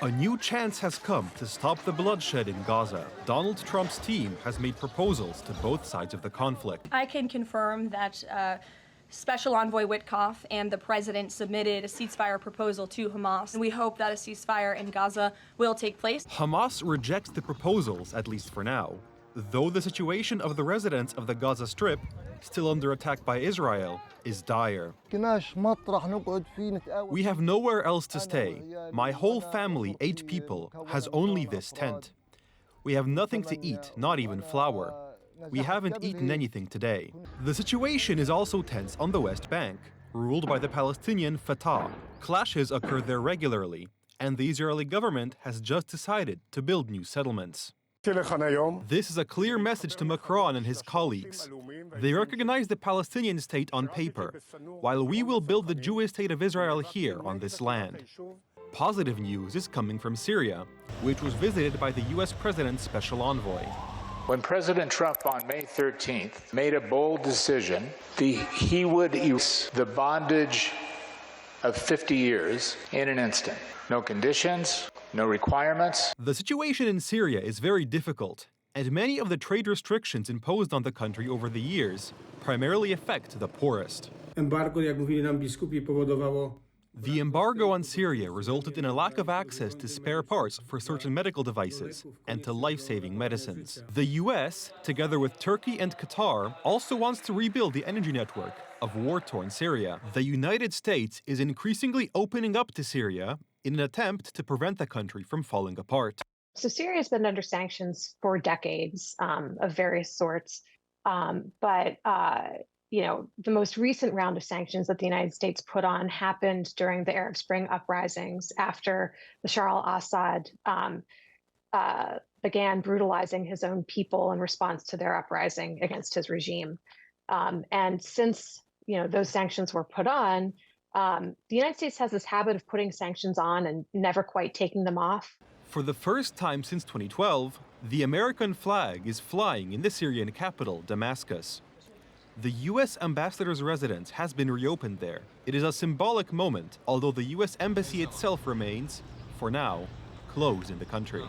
A new chance has come to stop the bloodshed in Gaza. Donald Trump's team has made proposals to both sides of the conflict. I can confirm that Special Envoy Witkoff and the president submitted a ceasefire proposal to Hamas. We hope that a ceasefire in Gaza will take place. Hamas rejects the proposals, at least for now, though the situation of the residents of the Gaza Strip, still under attack by Israel, is dire. We have nowhere else to stay. My whole family, 8 people, has only this tent. We have nothing to eat, not even flour. We haven't eaten anything today. The situation is also tense on the West Bank, ruled by the Palestinian Fatah. Clashes occur there regularly, and the Israeli government has just decided to build new settlements. This is a clear message to Macron and his colleagues. They recognize the Palestinian state on paper, while we will build the Jewish state of Israel here on this land. Positive news is coming from Syria, which was visited by the U.S. President's special envoy. When President Trump on May 13th made a bold decision, he would use the bondage of 50 years in an instant. No conditions, no requirements. The situation in Syria is very difficult, and many of the trade restrictions imposed on the country over the years primarily affect the poorest. The embargo on Syria resulted in a lack of access to spare parts for certain medical devices and to life-saving medicines. The US, together with Turkey and Qatar, also wants to rebuild the energy network of war-torn Syria. The United States is increasingly opening up to Syria in an attempt to prevent the country from falling apart. So Syria has been under sanctions for decades of various sorts, but the most recent round of sanctions that the United States put on happened during the Arab Spring uprisings after Bashar al-Assad began brutalizing his own people in response to their uprising against his regime. And since those sanctions were put on, the United States has this habit of putting sanctions on and never quite taking them off. For the first time since 2012, the American flag is flying in the Syrian capital, Damascus. The U.S. ambassador's residence has been reopened there. It is a symbolic moment, although the U.S. embassy itself remains, for now, closed in the country.